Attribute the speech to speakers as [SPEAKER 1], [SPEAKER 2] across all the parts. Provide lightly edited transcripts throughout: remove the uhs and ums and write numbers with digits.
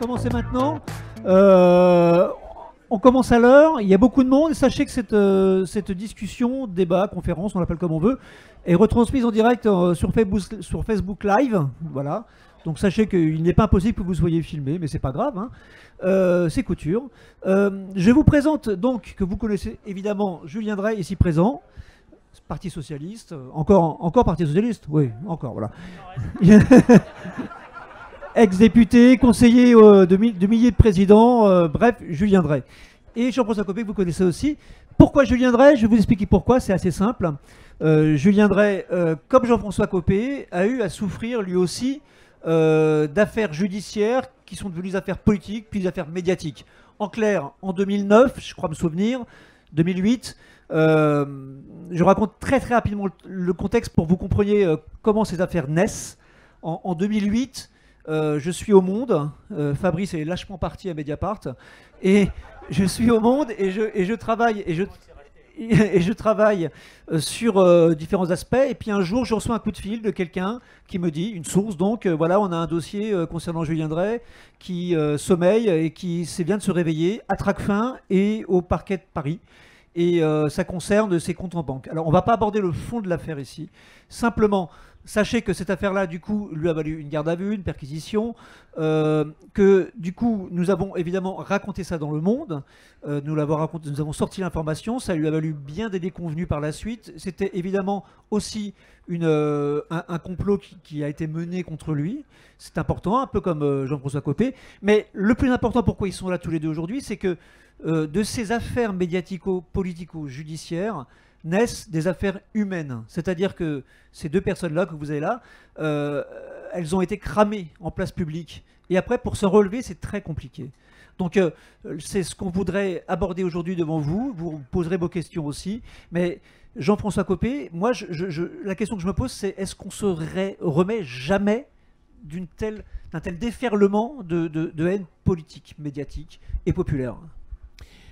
[SPEAKER 1] commencer maintenant. On commence à l'heure, il y a beaucoup de monde. Et sachez que cette discussion, débat, conférence, on l'appelle comme on veut, est retransmise en direct sur Facebook Live. Voilà. Donc sachez qu'il n'est pas impossible que vous soyez filmé, mais c'est pas grave, hein. C'est couture. Je vous présente donc, que vous connaissez évidemment, Julien Drey, ici présent. Parti socialiste, encore Parti socialiste, oui, encore, voilà. Ex-député, conseiller de milliers de présidents, bref, Julien Drey. Et Jean-François Copé, que vous connaissez aussi. Pourquoi Julien Drey? Je vais vous expliquer pourquoi, c'est assez simple. Julien Drey, comme Jean-François Copé, a eu à souffrir lui aussi d'affaires judiciaires qui sont devenues des affaires politiques, puis des affaires médiatiques. En clair, en 2009, je crois me souvenir, 2008, je raconte très rapidement le contexte pour que vous compreniez comment ces affaires naissent. En 2008, je suis au Monde, Fabrice est lâchement parti à Mediapart, et je suis au Monde et je travaille sur différents aspects. Et puis un jour, je reçois un coup de fil de quelqu'un qui me dit, une source donc, voilà, on a un dossier concernant Julien Drey qui sommeille et qui vient de se réveiller à Tracfin et au parquet de Paris. Et ça concerne ses comptes en banque. Alors on ne va pas aborder le fond de l'affaire ici. Simplement, sachez que cette affaire-là, du coup, lui a valu une garde à vue, une perquisition, que du coup, nous avons évidemment raconté ça dans Le Monde, nous avons sorti l'information, ça lui a valu bien des déconvenues par la suite. C'était évidemment aussi un complot qui a été mené contre lui. C'est important, un peu comme Jean-François Copé. Mais le plus important, pourquoi ils sont là tous les deux aujourd'hui, c'est que de ces affaires médiatico-politico-judiciaires naissent des affaires humaines. C'est-à-dire que ces deux personnes-là que vous avez là, elles ont été cramées en place publique. Et après, pour se relever, c'est très compliqué. Donc, c'est ce qu'on voudrait aborder aujourd'hui devant vous. Vous poserez vos questions aussi. Mais Jean-François Copé, moi, la question que je me pose, c'est est-ce qu'on se remet jamais d'un tel déferlement de haine politique, médiatique et populaire?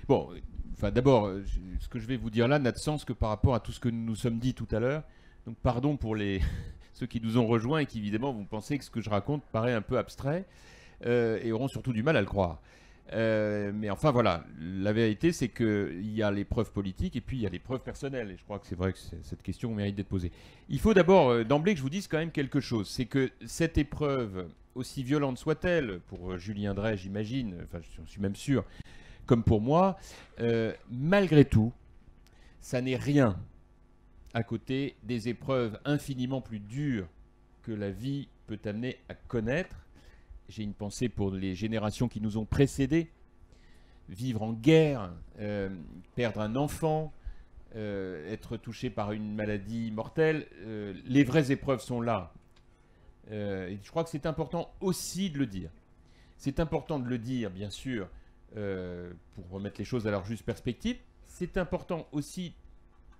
[SPEAKER 2] Bon, enfin d'abord, ce que je vais vous dire là n'a de sens que par rapport à tout ce que nous nous sommes dit tout à l'heure. Donc pardon pour ceux qui nous ont rejoints et qui évidemment vont penser que ce que je raconte paraît un peu abstrait et auront surtout du mal à le croire. Mais enfin voilà, la vérité c'est qu'il y a les preuves politiques et puis il y a les preuves personnelles. Et je crois que c'est vrai que cette question mérite d'être posée. Il faut d'abord d'emblée que je vous dise quand même quelque chose. C'est que cette épreuve, aussi violente soit-elle, pour Julien Drey j'imagine, enfin je suis même sûr, comme pour moi, malgré tout, ça n'est rien à côté des épreuves infiniment plus dures que la vie peut amener à connaître. J'ai une pensée pour les générations qui nous ont précédés. Vivre en guerre, perdre un enfant, être touché par une maladie mortelle, les vraies épreuves sont là. Et je crois que c'est important aussi de le dire. C'est important de le dire, bien sûr, pour remettre les choses à leur juste perspective. C'est important aussi,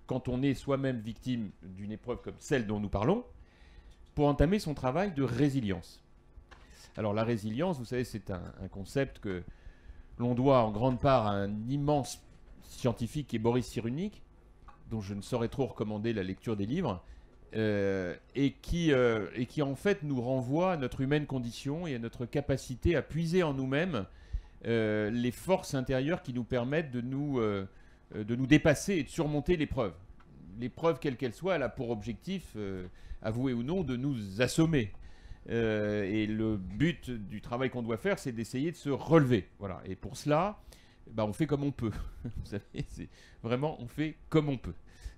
[SPEAKER 2] quand on est soi-même victime d'une épreuve comme celle dont nous parlons, pour entamer son travail de résilience. Alors la résilience, vous savez, c'est un concept que l'on doit en grande part à un immense scientifique qui est Boris Cyrulnik, dont je ne saurais trop recommander la lecture des livres, et qui en fait nous renvoie à notre humaine condition et à notre capacité à puiser en nous-mêmes les forces intérieures qui nous permettent de nous dépasser et de surmonter l'épreuve. L'épreuve, quelle qu'elle soit, elle a pour objectif, avoué ou non, de nous assommer. Et le but du travail qu'on doit faire, c'est d'essayer de se relever. Voilà. Et pour cela, on fait comme on peut. Vous savez, c'est vraiment, on fait comme on peut.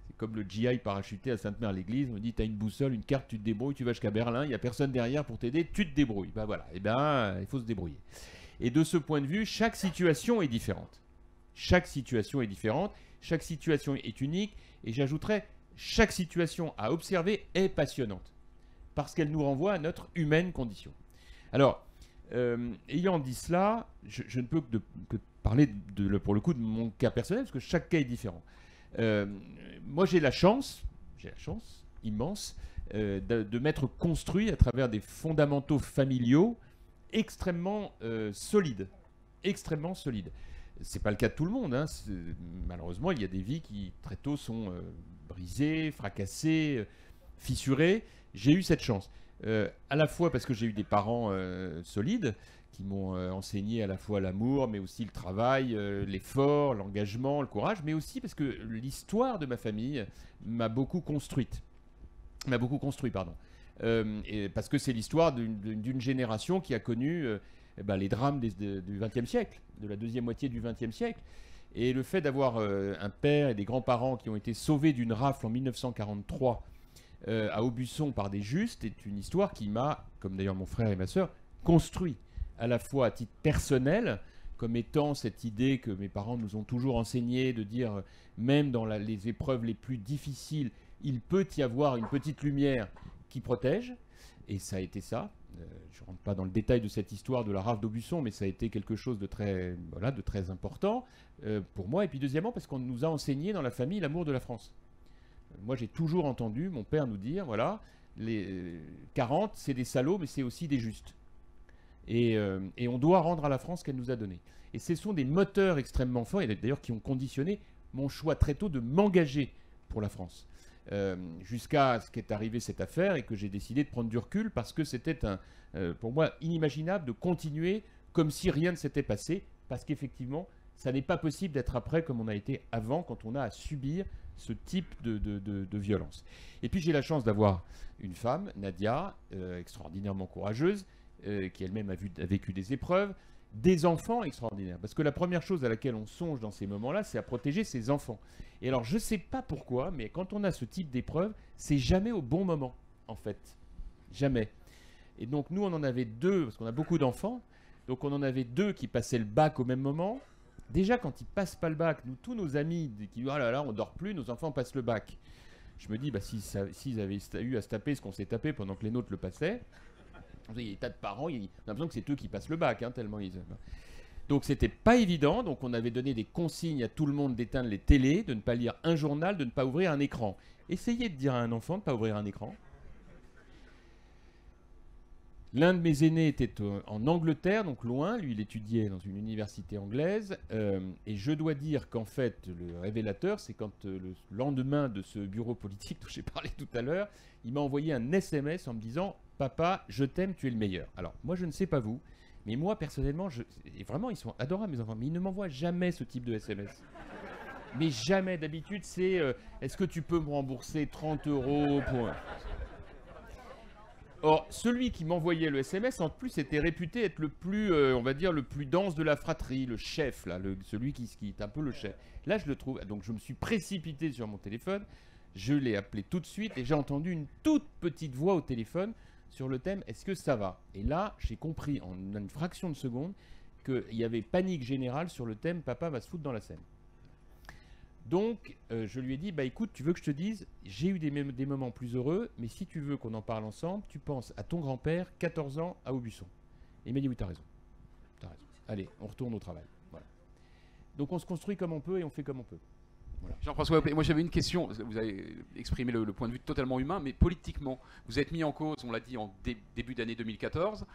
[SPEAKER 2] C'est comme le GI parachuté à Sainte-Mère-l'Église. On dit, tu as une boussole, une carte, tu te débrouilles, tu vas jusqu'à Berlin, il n'y a personne derrière pour t'aider, tu te débrouilles. Voilà. Et il faut se débrouiller. Et de ce point de vue, chaque situation est différente. Chaque situation est différente, chaque situation est unique, et j'ajouterais, chaque situation à observer est passionnante, parce qu'elle nous renvoie à notre humaine condition. Alors, ayant dit cela, je ne peux que parler, pour le coup, de mon cas personnel, parce que chaque cas est différent. Moi, j'ai la chance immense, de m'être construit à travers des fondamentaux familiaux extrêmement solide. C'est pas le cas de tout le monde, hein. Malheureusement, il y a des vies qui très tôt sont brisées, fracassées, fissurées. J'ai eu cette chance, à la fois parce que j'ai eu des parents solides qui m'ont enseigné à la fois l'amour, mais aussi le travail, l'effort, l'engagement, le courage, mais aussi parce que l'histoire de ma famille m'a beaucoup construit, pardon. Et parce que c'est l'histoire d'une génération qui a connu les drames du XXe siècle, de la deuxième moitié du XXe siècle. Et le fait d'avoir un père et des grands-parents qui ont été sauvés d'une rafle en 1943 à Aubusson par des justes est une histoire qui m'a, comme d'ailleurs mon frère et ma sœur, construit à la fois à titre personnel, comme étant cette idée que mes parents nous ont toujours enseigné de dire, même dans les épreuves les plus difficiles, il peut y avoir une petite lumière qui protège, et ça a été ça. Je ne rentre pas dans le détail de cette histoire de la rafle d'Aubusson, mais ça a été quelque chose de très, de très important pour moi. Et puis deuxièmement, parce qu'on nous a enseigné dans la famille l'amour de la France. Moi, j'ai toujours entendu mon père nous dire, voilà, les 40, c'est des salauds, mais c'est aussi des justes. Et on doit rendre à la France ce qu'elle nous a donné. Et ce sont des moteurs extrêmement forts, et d'ailleurs qui ont conditionné mon choix très tôt de m'engager pour la France. Jusqu'à ce qu'est arrivée cette affaire et que j'ai décidé de prendre du recul parce que c'était pour moi inimaginable de continuer comme si rien ne s'était passé, parce qu'effectivement, ça n'est pas possible d'être après comme on a été avant quand on a à subir ce type de violence. Et puis j'ai la chance d'avoir une femme, Nadia, extraordinairement courageuse, qui elle-même a vécu des épreuves, des enfants extraordinaires. Parce que la première chose à laquelle on songe dans ces moments-là, c'est à protéger ses enfants. Et alors, je ne sais pas pourquoi, mais quand on a ce type d'épreuve, c'est jamais au bon moment, en fait. Jamais. Et donc, nous, on en avait deux, parce qu'on a beaucoup d'enfants, donc on en avait deux qui passaient le bac au même moment. Déjà, quand ils passent pas le bac, nous, tous nos amis qui disent « Oh là là, on dort plus, nos enfants passent le bac ». Je me dis, s'ils avaient eu à se taper ce qu'on s'est tapé pendant que les nôtres le passaient, il y a des tas de parents, on a l'impression que c'est eux qui passent le bac, tellement ils... Donc c'était pas évident, donc on avait donné des consignes à tout le monde d'éteindre les télés, de ne pas lire un journal, de ne pas ouvrir un écran. Essayez de dire à un enfant de ne pas ouvrir un écran. L'un de mes aînés était en Angleterre, donc loin, lui il étudiait dans une université anglaise, et je dois dire qu'en fait le révélateur, c'est quand le lendemain de ce bureau politique dont j'ai parlé tout à l'heure, il m'a envoyé un SMS en me disant « Papa, je t'aime, tu es le meilleur ». Alors moi je ne sais pas vous, mais moi personnellement, et vraiment ils sont adorables mes enfants, mais ils ne m'envoient jamais ce type de SMS. Mais jamais, d'habitude c'est est-ce que tu peux me rembourser 30 € pour... Or, celui qui m'envoyait le SMS, en plus, était réputé être le plus, on va dire, le plus dense de la fratrie, le chef, là, celui qui est un peu le chef. Là, je le trouve. Donc, je me suis précipité sur mon téléphone, je l'ai appelé tout de suite et j'ai entendu une toute petite voix au téléphone sur le thème « Est-ce que ça va ?» Et là, j'ai compris en une fraction de seconde qu'il y avait panique générale sur le thème « Papa va se foutre dans la Seine ». Donc, je lui ai dit, écoute, tu veux que je te dise, j'ai eu des moments plus heureux, mais si tu veux qu'on en parle ensemble, tu penses à ton grand-père, 14 ans, à Aubusson. Et il m'a dit, oui, t'as raison. T'as raison. Allez, on retourne au travail. Voilà. Donc, on se construit comme on peut et on fait comme on peut.
[SPEAKER 3] Voilà. Jean-François, moi j'avais une question. Vous avez exprimé le point de vue totalement humain, mais politiquement, vous êtes mis en cause, on l'a dit, en début d'année 2014.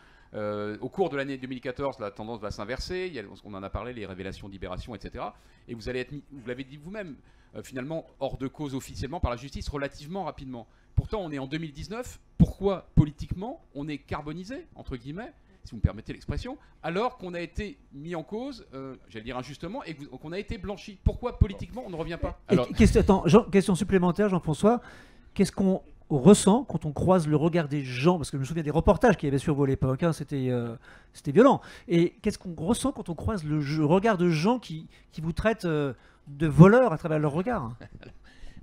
[SPEAKER 3] Au cours de l'année 2014, la tendance va s'inverser. On en a parlé, les révélations de Libération, etc. Et vous allez être mis, vous l'avez dit vous-même, finalement hors de cause officiellement par la justice relativement rapidement. Pourtant, on est en 2019. Pourquoi politiquement on est carbonisé, entre guillemets, si vous me permettez l'expression, alors qu'on a été mis en cause, j'allais dire injustement, et qu'on a été blanchi? Pourquoi politiquement on ne revient pas?
[SPEAKER 1] Alors... question supplémentaire, Jean-François. Qu'est-ce qu'on ressent quand on croise le regard des gens? Parce que je me souviens des reportages qu'il y avait sur vous à l'époque, c'était violent. Et qu'est-ce qu'on ressent quand on croise le regard de gens qui vous traitent de voleurs à travers leur regard?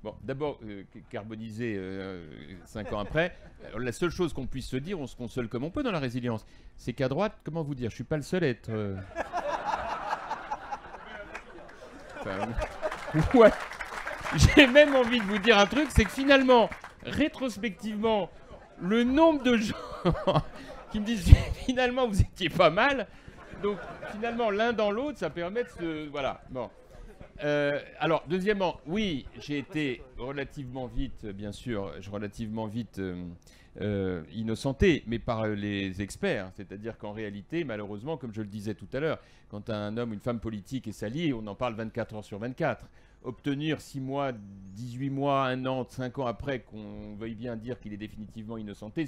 [SPEAKER 2] Bon, d'abord, carbonisé 5 ans après, la seule chose qu'on puisse se dire, on se console comme on peut dans la résilience, c'est qu'à droite, comment vous dire, je suis pas le seul à être... Ouais. J'ai même envie de vous dire un truc, c'est que finalement, rétrospectivement, le nombre de gens qui me disent finalement vous étiez pas mal, donc finalement l'un dans l'autre, ça permet de se... Voilà, bon. Alors, deuxièmement, oui, j'ai été relativement vite, bien sûr, innocenté, mais par les experts. C'est-à-dire qu'en réalité, malheureusement, comme je le disais tout à l'heure, quand un homme ou une femme politique est sali, on en parle 24 heures sur 24. obtenir 6 mois, 18 mois, 1 an, 5 ans après qu'on veuille bien dire qu'il est définitivement innocenté,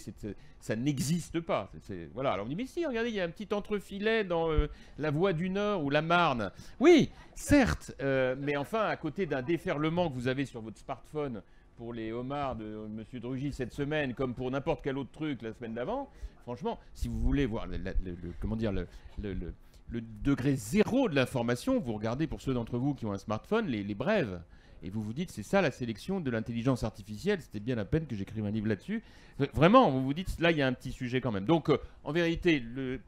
[SPEAKER 2] ça n'existe pas. Voilà. Alors on dit, mais si, regardez, il y a un petit entrefilet dans la Voie du Nord ou la Marne. Oui, certes, mais enfin, à côté d'un déferlement que vous avez sur votre smartphone pour les homards de M. Drugy cette semaine, comme pour n'importe quel autre truc la semaine d'avant, franchement, si vous voulez voir le degré zéro de l'information, vous regardez pour ceux d'entre vous qui ont un smartphone, les brèves, et vous vous dites, c'est ça la sélection de l'intelligence artificielle, c'était bien la peine que j'écrive un livre là-dessus. Vraiment, vous vous dites, là, il y a un petit sujet quand même. Donc, en vérité,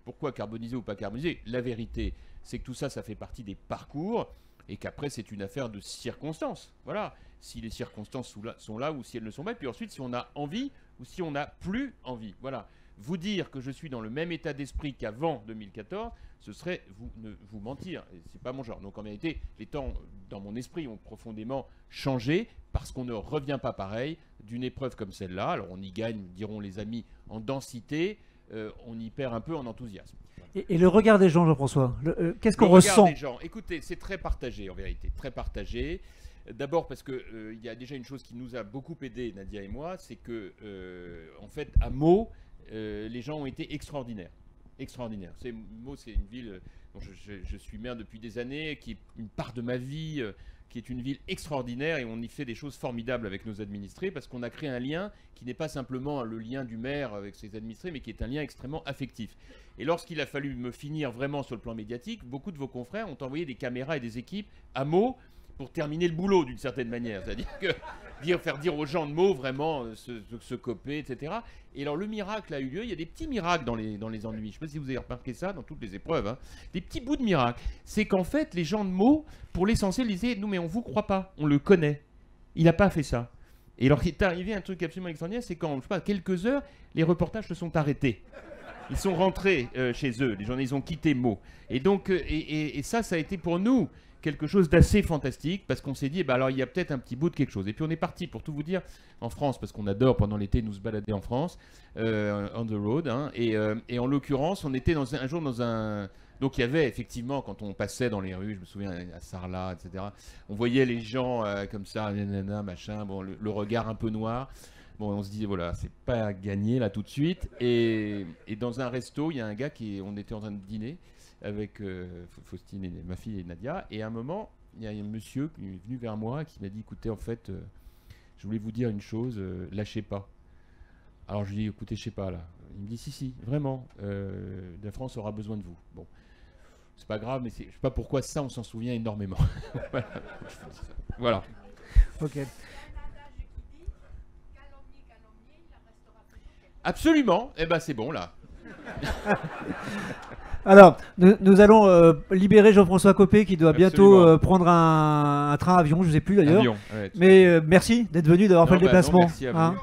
[SPEAKER 2] pourquoi carboniser ou pas carboniser? La vérité, c'est que tout ça, ça fait partie des parcours, et qu'après, c'est une affaire de circonstances. Voilà. Si les circonstances sont là ou si elles ne sont pas, et puis ensuite, si on a envie ou si on n'a plus envie. Voilà. Vous dire que je suis dans le même état d'esprit qu'avant 2014, ce serait vous mentir. C'est pas mon genre. Donc en vérité, les temps dans mon esprit ont profondément changé parce qu'on ne revient pas pareil d'une épreuve comme celle-là. Alors on y gagne, diront les amis, en densité, on y perd un peu en enthousiasme.
[SPEAKER 1] Et le regard des gens, Jean-François, qu'est-ce qu'on
[SPEAKER 2] Le regard
[SPEAKER 1] ressent?
[SPEAKER 2] des gens, écoutez, c'est très partagé en vérité, très partagé. D'abord parce que y a déjà une chose qui nous a beaucoup aidé, Nadia et moi, c'est que en fait, à Meaux, les gens ont été extraordinaires. Extraordinaires. Meaux, c'est une ville dont je suis maire depuis des années, qui est une part de ma vie, qui est une ville extraordinaire, et on y fait des choses formidables avec nos administrés parce qu'on a créé un lien qui n'est pas simplement le lien du maire avec ses administrés, mais qui est un lien extrêmement affectif. Et lorsqu'il a fallu me finir vraiment sur le plan médiatique, beaucoup de vos confrères ont envoyé des caméras et des équipes à Meaux pour terminer le boulot d'une certaine manière. C'est-à-dire que faire dire aux gens de Meaux vraiment se coper, etc. Et alors le miracle a eu lieu. Il y a des petits miracles dans les ennuis. Je ne sais pas si vous avez remarqué ça dans toutes les épreuves. Hein. Des petits bouts de miracles. C'est qu'en fait, les gens de Meaux, pour l'essentiel, disaient « Nous, mais on ne vous croit pas. On le connaît. Il n'a pas fait ça. » Et alors il est arrivé un truc absolument extraordinaire, c'est qu'en quelques heures, les reportages se sont arrêtés. Ils sont rentrés chez eux. Les gens, ils ont quitté Meaux. Et donc, et ça a été pour nous quelque chose d'assez fantastique, parce qu'on s'est dit, alors il y a peut-être un petit bout de quelque chose. Et puis on est parti, pour tout vous dire, en France, parce qu'on adore pendant l'été nous se balader en France, on the road, hein, et en l'occurrence, on était un jour dans un... Donc il y avait effectivement, quand on passait dans les rues, je me souviens à Sarlat, etc., on voyait les gens comme ça, nanana, machin, bon, le regard un peu noir. Bon, on se disait, voilà, c'est pas gagné là tout de suite. Et dans un resto, il y a un gars on était en train de dîner, avec Faustine et ma fille et Nadia, et à un moment, il y a un monsieur qui est venu vers moi qui m'a dit, écoutez, en fait, je voulais vous dire une chose, lâchez pas. Alors je lui ai dit, écoutez, je sais pas là. Il me dit, si, vraiment, la France aura besoin de vous. Bon, c'est pas grave, mais je sais pas pourquoi ça, on s'en souvient énormément. Voilà.
[SPEAKER 1] Ok.
[SPEAKER 2] Absolument, eh ben c'est bon là.
[SPEAKER 1] Alors, nous allons libérer Jean-François Copé qui doit bientôt
[SPEAKER 2] Absolument.
[SPEAKER 1] Prendre un train-avion, je ne sais plus d'ailleurs.
[SPEAKER 2] Avion, ouais,
[SPEAKER 1] Mais merci d'être venu, d'avoir fait le déplacement.
[SPEAKER 2] Non, merci à vous.
[SPEAKER 1] Hein.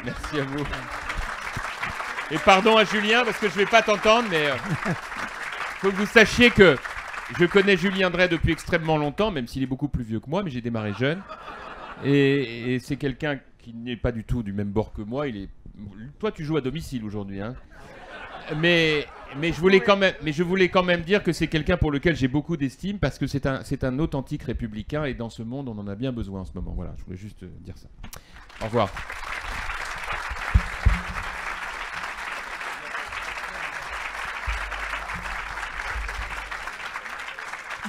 [SPEAKER 2] Merci à vous. Et pardon à Julien parce que je vais pas t'entendre, mais faut que vous sachiez que je connais Julien Drey depuis extrêmement longtemps, même s'il est beaucoup plus vieux que moi, mais j'ai démarré jeune. Et c'est quelqu'un qui n'est pas du tout du même bord que moi. Toi, tu joues à domicile aujourd'hui, hein. Mais je voulais quand même dire que c'est quelqu'un pour lequel j'ai beaucoup d'estime parce que c'est un authentique républicain et dans ce monde, on en a bien besoin en ce moment. Voilà, je voulais juste dire ça. Au revoir.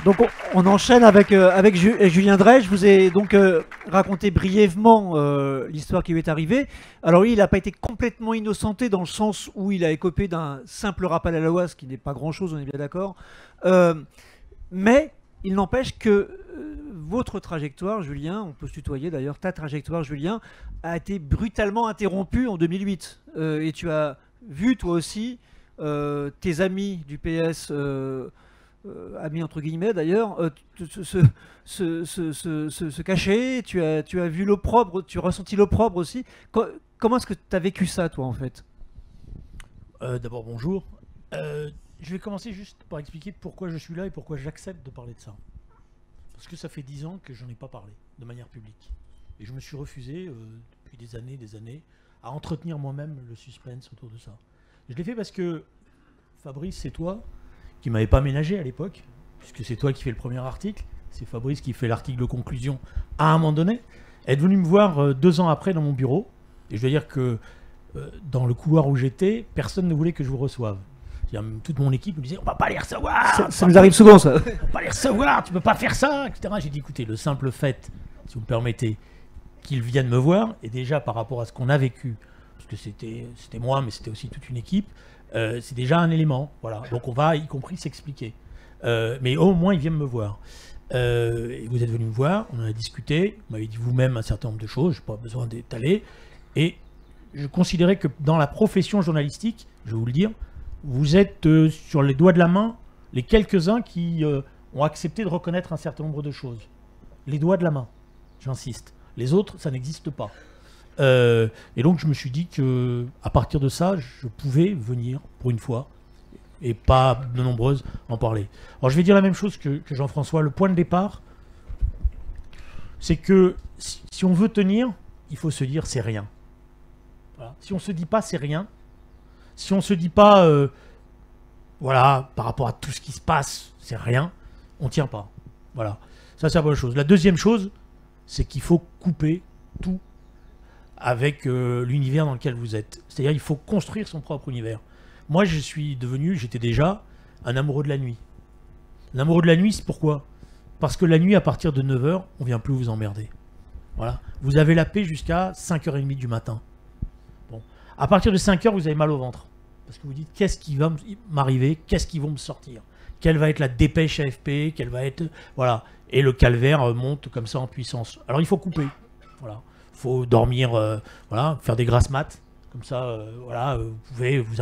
[SPEAKER 1] Donc on enchaîne avec Julien Drey. Je vous ai donc raconté brièvement l'histoire qui lui est arrivée. Alors lui, il n'a pas été complètement innocenté dans le sens où il a écopé d'un simple rappel à la loi, ce qui n'est pas grand-chose, on est bien d'accord. Mais il n'empêche que votre trajectoire, Julien, on peut se tutoyer d'ailleurs, ta trajectoire, Julien, a été brutalement interrompue en 2008. Et tu as vu toi aussi tes amis du PS... amis entre guillemets d'ailleurs, se cacher, tu as vu l'opprobre, tu as ressenti l'opprobre aussi. Comment est-ce que tu as vécu ça toi en fait?
[SPEAKER 4] D'abord bonjour. Je vais commencer juste par expliquer pourquoi je suis là et pourquoi j'accepte de parler de ça. Parce que ça fait 10 ans que j'en ai pas parlé de manière publique. Et je me suis refusé depuis des années à entretenir moi-même le suspense autour de ça. Je l'ai fait parce que Fabrice, c'est toi qui m'avais pas ménagé à l'époque, puisque c'est toi qui fais le premier article, c'est Fabrice qui fait l'article de conclusion, à un moment donné, est venu me voir 2 ans après dans mon bureau. Et je dois dire que dans le couloir où j'étais, personne ne voulait que je vous reçoive. C'est-à-dire, toute mon équipe me disait, on va pas les recevoir.
[SPEAKER 1] Ça nous arrive souvent, ça.
[SPEAKER 4] On va pas les recevoir, tu peux pas faire ça, etc. J'ai dit, écoutez, le simple fait, si vous me permettez, qu'ils viennent me voir, et déjà par rapport à ce qu'on a vécu, parce que c'était moi, mais c'était aussi toute une équipe, c'est déjà un élément. Voilà. Donc on va y compris s'expliquer. Mais au moins, ils viennent me voir. Et vous êtes venu me voir, on en a discuté, vous m'avez dit vous-même un certain nombre de choses, je n'ai pas besoin d'étaler. Et je considérais que dans la profession journalistique, je vais vous le dire, vous êtes sur les doigts de la main les quelques-uns qui ont accepté de reconnaître un certain nombre de choses. Les doigts de la main, j'insiste. Les autres, ça n'existe pas. Et donc je me suis dit que à partir de ça, je pouvais venir pour une fois, et pas de nombreuses, en parler. Alors je vais dire la même chose que Jean-François. Le point de départ, c'est que si on veut tenir, il faut se dire c'est rien. Voilà. Si on ne se dit pas c'est rien, si on ne se dit pas voilà, par rapport à tout ce qui se passe, c'est rien, on ne tient pas. Voilà. Ça, c'est la première chose. La deuxième chose, c'est qu'il faut couper tout avec l'univers dans lequel vous êtes. C'est-à-dire il faut construire son propre univers. Moi, j'étais déjà un amoureux de la nuit. Un amoureux de la nuit, c'est pourquoi? Parce que la nuit, à partir de 9h, on ne vient plus vous emmerder. Voilà. Vous avez la paix jusqu'à 5h30 du matin. Bon. À partir de 5h, vous avez mal au ventre. Parce que vous dites, qu'est-ce qui va m'arriver? Qu'est-ce qu'ils vont me sortir? Quelle va être la dépêche AFP? Quelle va être... Voilà. Et le calvaire monte comme ça en puissance. Alors, il faut couper. Voilà. Il faut dormir, voilà, faire des grasses mat. Comme ça, voilà, vous pouvez vous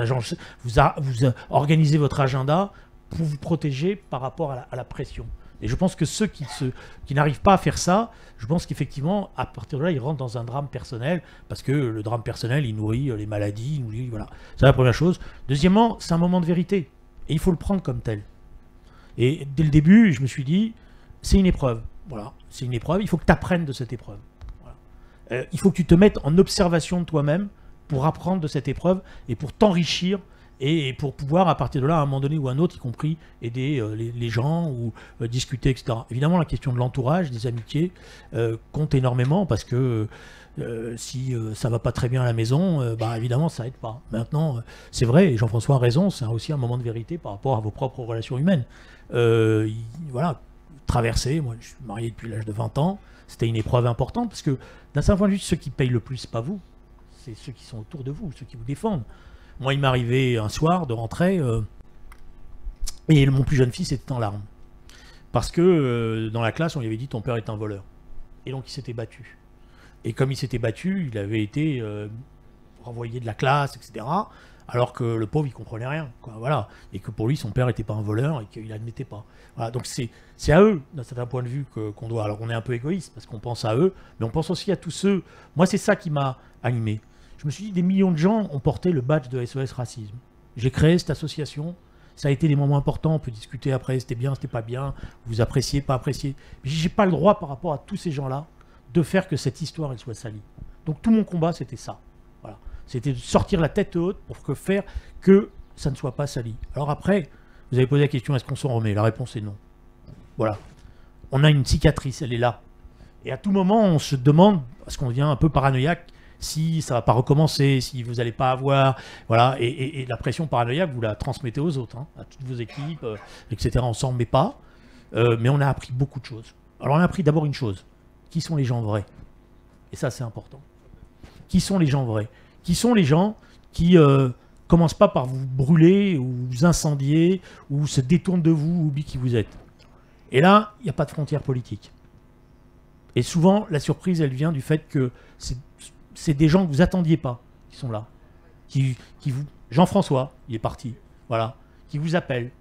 [SPEAKER 4] organiser votre agenda pour vous protéger par rapport à la pression. Et je pense que ceux qui n'arrivent pas à faire ça, je pense qu'effectivement, à partir de là, ils rentrent dans un drame personnel, parce que le drame personnel, il nourrit les maladies, il nourrit, voilà. C'est la première chose. Deuxièmement, c'est un moment de vérité. Et il faut le prendre comme tel. Et dès le début, je me suis dit, c'est une épreuve. Voilà, c'est une épreuve, il faut que tu apprennes de cette épreuve. Voilà. Il faut que tu te mettes en observation de toi-même, pour apprendre de cette épreuve et pour t'enrichir et pour pouvoir, à partir de là, à un moment donné ou à un autre, y compris aider les gens ou discuter, etc. Évidemment, la question de l'entourage, des amitiés, compte énormément parce que si ça va pas très bien à la maison, bah, évidemment, ça aide pas. Maintenant, c'est vrai, et Jean-François a raison, c'est aussi un moment de vérité par rapport à vos propres relations humaines. Voilà, traverser, moi je suis marié depuis l'âge de 20 ans, c'était une épreuve importante parce que d'un certain point de vue, ceux qui payent le plus, c'est pas vous. C'est ceux qui sont autour de vous, ceux qui vous défendent. Moi, il m'est arrivé un soir de rentrer et mon plus jeune fils était en larmes. Parce que dans la classe, on lui avait dit « ton père est un voleur ». Et donc, il s'était battu. Et comme il s'était battu, il avait été renvoyé de la classe, etc. Alors que le pauvre, il comprenait rien. Quoi, voilà. Et que pour lui, son père n'était pas un voleur et qu'il n'admettait pas. Voilà. Donc, c'est à eux, d'un certain point de vue, qu'on doit... Alors, on est un peu égoïste parce qu'on pense à eux, mais on pense aussi à tous ceux... Moi, c'est ça qui m'a animé. Je me suis dit, des millions de gens ont porté le badge de SOS Racisme. J'ai créé cette association. Ça a été des moments importants. On peut discuter après, c'était bien, c'était pas bien. Vous appréciez, pas appréciez. Mais j'ai pas le droit, par rapport à tous ces gens-là, de faire que cette histoire elle soit salie. Donc tout mon combat, c'était ça. Voilà. C'était de sortir la tête haute pour faire que ça ne soit pas sali. Alors après, vous avez posé la question, est-ce qu'on s'en remet? La réponse est non. Voilà. On a une cicatrice, elle est là. Et à tout moment, on se demande, parce qu'on devient un peu paranoïaque, si ça ne va pas recommencer, si vous n'allez pas avoir... Voilà, et la pression paranoïaque, vous la transmettez aux autres, hein, à toutes vos équipes, etc. On s'en remet pas, mais on a appris beaucoup de choses. Alors on a appris d'abord une chose, qui sont les gens vrais? Et ça, c'est important. Qui sont les gens vrais? Qui sont les gens qui commencent pas par vous brûler, ou vous incendier, ou se détournent de vous, ou oublient qui vous êtes? Et là, il n'y a pas de frontières politiques. Et souvent, la surprise, elle vient du fait que c'est des gens que vous attendiez pas qui sont là. Jean-François, il est parti, voilà, qui vous appelle.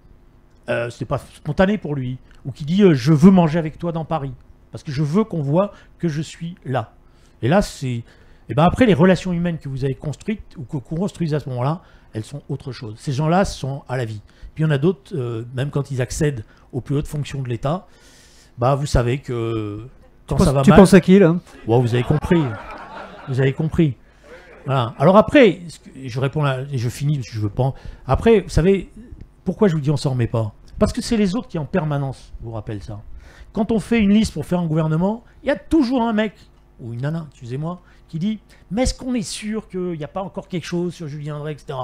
[SPEAKER 4] C'est pas spontané pour lui. Ou qui dit je veux manger avec toi dans Paris. Parce que je veux qu'on voit que je suis là. Et là, c'est... Et ben après, les relations humaines que vous avez construites, ou que vous construisez à ce moment-là, elles sont autre chose. Ces gens-là sont à la vie. Puis il y en a d'autres, même quand ils accèdent aux plus hautes fonctions de l'État, bah vous savez que quand ça va mal...
[SPEAKER 1] Tu penses à qui, là?
[SPEAKER 4] Bon, vous avez compris. Vous avez compris. Voilà. Alors après, je réponds là, et je finis, parce que je veux pas... Après, vous savez, pourquoi je vous dis on s'en remet pas? Parce que c'est les autres qui en permanence vous rappellent ça. quand on fait une liste pour faire un gouvernement, il y a toujours un mec, ou une nana, excusez-moi, qui dit « Mais est-ce qu'on est sûr qu'il n'y a pas encore quelque chose sur Julien Drey, etc. »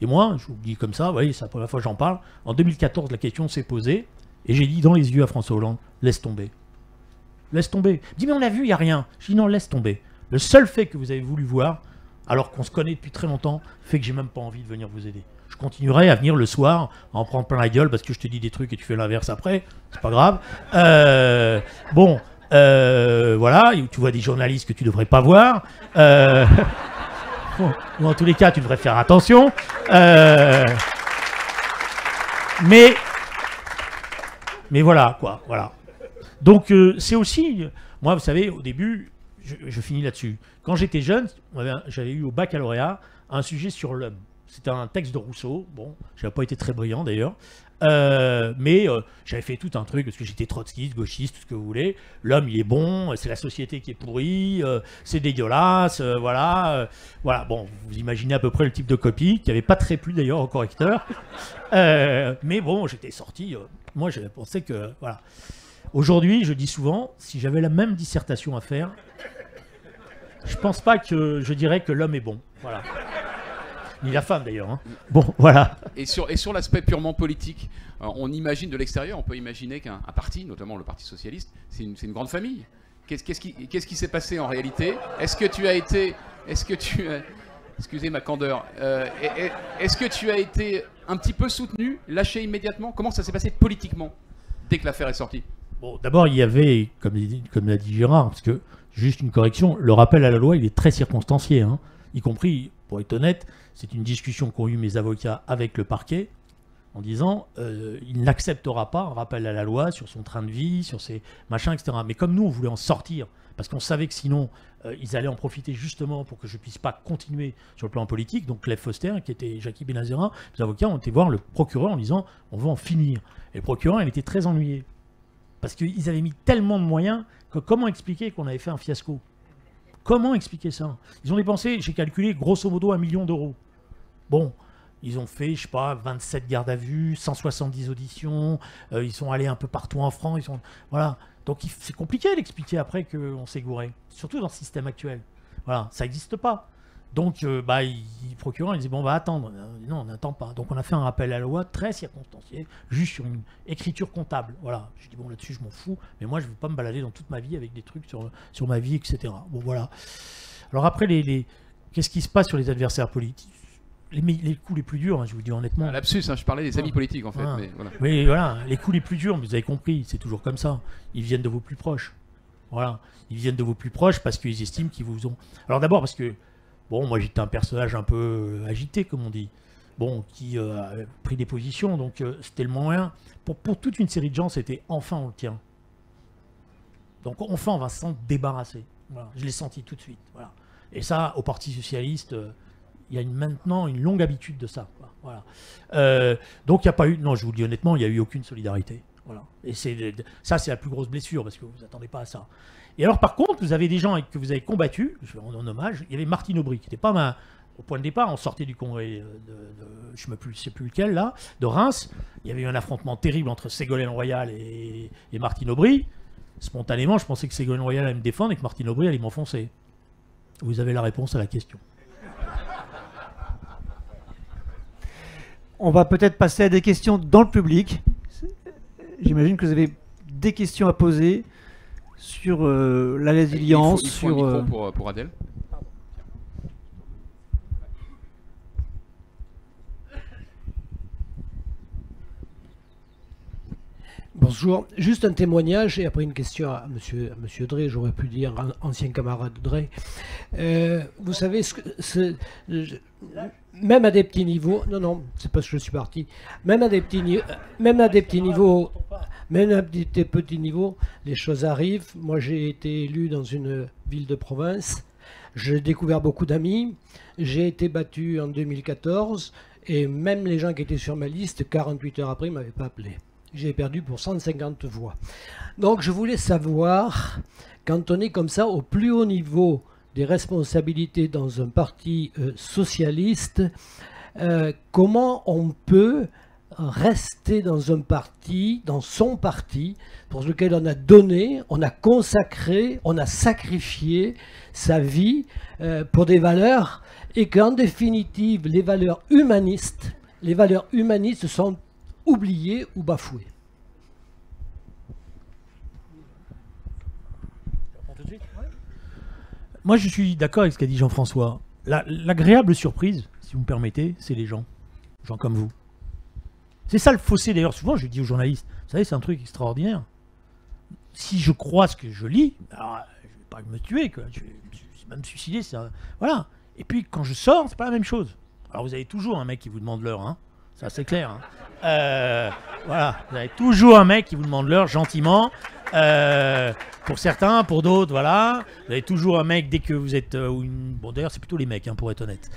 [SPEAKER 4] Et moi, je vous le dis comme ça, vous voyez, c'est la première fois que j'en parle. En 2014, la question s'est posée, et j'ai dit dans les yeux à François Hollande « Laisse tomber. Laisse tomber. » Il dit « Mais on l'a vu, il n'y a rien. » Je dis « Non, laisse tomber. Le seul fait que vous avez voulu voir, alors qu'on se connaît depuis très longtemps, fait que j'ai même pas envie de venir vous aider. Je continuerai à venir le soir, à en prendre plein la gueule, parce que je te dis des trucs et tu fais l'inverse après, c'est pas grave. Voilà, tu vois des journalistes que tu devrais pas voir. Ou en tous les cas, tu devrais faire attention. Mais voilà, quoi, voilà. Donc, c'est aussi... Moi, vous savez, au début, je finis là-dessus. Quand j'étais jeune, j'avais eu au baccalauréat un sujet sur l'homme. C'était un texte de Rousseau. Bon, je n'avais pas été très brillant d'ailleurs. Mais j'avais fait tout un truc parce que j'étais trotskiste, gauchiste, tout ce que vous voulez. L'homme, il est bon, c'est la société qui est pourrie, c'est dégueulasse, voilà. Voilà, bon, vous imaginez à peu près le type de copie qui n'avait pas très plu d'ailleurs au correcteur. Mais bon, j'étais sorti. Moi, j'avais pensé que, voilà. Aujourd'hui, je dis souvent, si j'avais la même dissertation à faire, je pense pas que je dirais que l'homme est bon. Voilà. Ni la femme d'ailleurs. Hein. Bon, voilà.
[SPEAKER 3] Et sur l'aspect purement politique, on imagine de l'extérieur, on peut imaginer qu'un parti, notamment le Parti Socialiste, c'est une grande famille. Qu'est-ce qui s'est passé en réalité? Excusez ma candeur. Est-ce que tu as été un petit peu soutenu, lâché immédiatement? Comment ça s'est passé politiquement dès que l'affaire est sortie?
[SPEAKER 4] Bon, d'abord, il y avait, comme l'a dit Gérard, parce que, juste une correction, le rappel à la loi, il est très circonstancié, hein, y compris, pour être honnête, c'est une discussion qu'ont eu mes avocats avec le parquet, en disant il n'acceptera pas un rappel à la loi sur son train de vie, sur ses machins, etc. Mais comme nous, on voulait en sortir, parce qu'on savait que sinon, ils allaient en profiter justement pour que je ne puisse pas continuer sur le plan politique, donc Clève Foster, qui était Jackie Benazerin, les avocats ont été voir le procureur en disant on veut en finir. Et le procureur, il était très ennuyé. Parce qu'ils avaient mis tellement de moyens que comment expliquer qu'on avait fait un fiasco? Comment expliquer ça? Ils ont dépensé, j'ai calculé, grosso modo 1 million d'euros. Bon, ils ont fait, je sais pas, 27 gardes à vue, 170 auditions, ils sont allés un peu partout en France, voilà. Donc c'est compliqué d'expliquer après qu'on s'est gouré, surtout dans le système actuel. Voilà, ça n'existe pas. Donc, le procureur, il disait, bon, on va attendre. Non, on n'attend pas. Donc, on a fait un rappel à la loi très circonstancié, juste sur une écriture comptable. Voilà. Je dis, bon, là-dessus, je m'en fous. Mais moi, je ne veux pas me balader dans toute ma vie avec des trucs sur ma vie, etc. Bon, voilà. Alors, après, qu'est-ce qui se passe sur les adversaires politiques? Les coups les plus durs, hein, je vous dis honnêtement.
[SPEAKER 3] Un lapsus, hein, je parlais des amis politiques, en fait.
[SPEAKER 4] Voilà.
[SPEAKER 3] Mais voilà.
[SPEAKER 4] Mais voilà, les coups les plus durs, vous avez compris, c'est toujours comme ça. Ils viennent de vos plus proches. Voilà. Ils viennent de vos plus proches parce qu'ils estiment qu'ils vous ont... Alors, d'abord, parce que bon, moi j'étais un personnage un peu agité, comme on dit, bon, qui a pris des positions, donc c'était le moyen. Pour toute une série de gens, c'était enfin on le tient. Donc enfin on va s'en débarrasser. Voilà. Je l'ai senti tout de suite. Voilà. Et ça, au Parti Socialiste, il y a maintenant une longue habitude de ça. Quoi. Voilà. Donc il n'y a pas eu, non, je vous le dis honnêtement, il n'y a eu aucune solidarité. Voilà. Et ça, c'est la plus grosse blessure, parce que vous ne vous attendez pas à ça. Et alors, par contre, vous avez des gens que vous avez combattus, je vais rendre en hommage. Il y avait Martine Aubry, qui n'était pas au point de départ, on sortait du congrès je ne sais plus lequel, là, de Reims. Il y avait eu un affrontement terrible entre Ségolène Royal et Martine Aubry. Spontanément, je pensais que Ségolène Royal allait me défendre et que Martine Aubry allait m'enfoncer. Vous avez la réponse à la question.
[SPEAKER 1] On va peut-être passer à des questions dans le public. J'imagine que vous avez des questions à poser sur la résilience.
[SPEAKER 3] Il faut un micro pour Adèle.
[SPEAKER 5] Bonjour, juste un témoignage et après une question à monsieur Drey, j'aurais pu dire ancien camarade Drey. Vous savez, même à des petits niveaux, non, c'est parce que je suis parti, même à des petits niveaux, les choses arrivent. Moi, j'ai été élu dans une ville de province, j'ai découvert beaucoup d'amis, j'ai été battu en 2014 et même les gens qui étaient sur ma liste, 48 heures après, ne m'avaient pas appelé. J'ai perdu pour 150 voix. Donc je voulais savoir, quand on est comme ça au plus haut niveau des responsabilités dans un parti socialiste, comment on peut rester dans un parti, dans son parti, pour lequel on a donné, on a consacré, on a sacrifié sa vie pour des valeurs, et qu'en définitive, les valeurs humanistes sont oubliées ou bafouées.
[SPEAKER 4] Moi, je suis d'accord avec ce qu'a dit Jean-François. L'agréable surprise, si vous me permettez, c'est les gens comme vous. C'est ça le fossé, d'ailleurs, souvent je dis aux journalistes, vous savez, c'est un truc extraordinaire. Si je crois ce que je lis, alors, je ne vais pas me tuer, quoi. Je vais même me suicider, ça. Voilà. Et puis, quand je sors, c'est pas la même chose. Alors, vous avez toujours un mec qui vous demande l'heure, hein. Ça, c'est clair. Hein. Voilà. Vous avez toujours un mec qui vous demande l'heure, gentiment. Pour certains, pour d'autres, voilà. Vous avez toujours un mec dès que vous êtes... Bon, d'ailleurs, c'est plutôt les mecs, hein, pour être honnête.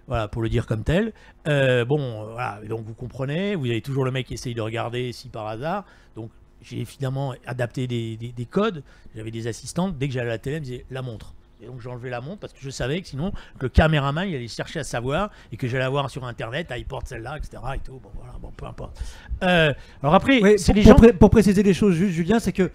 [SPEAKER 4] Voilà, pour le dire comme tel. Voilà, donc vous comprenez, vous avez toujours le mec qui essaye de regarder si par hasard. Donc j'ai évidemment adapté des codes. J'avais des assistantes, dès que j'allais à la télé, elles me disaient la montre. Et donc j'enlevais la montre parce que je savais que sinon le caméraman il allait chercher à savoir et que j'allais voir sur internet, il porte celle-là, etc. Et tout. Bon, voilà, bon, peu importe. Alors après,
[SPEAKER 1] Oui,
[SPEAKER 4] c'est les
[SPEAKER 1] pour,
[SPEAKER 4] gens.
[SPEAKER 1] pour préciser les choses, juste, Julien, c'est que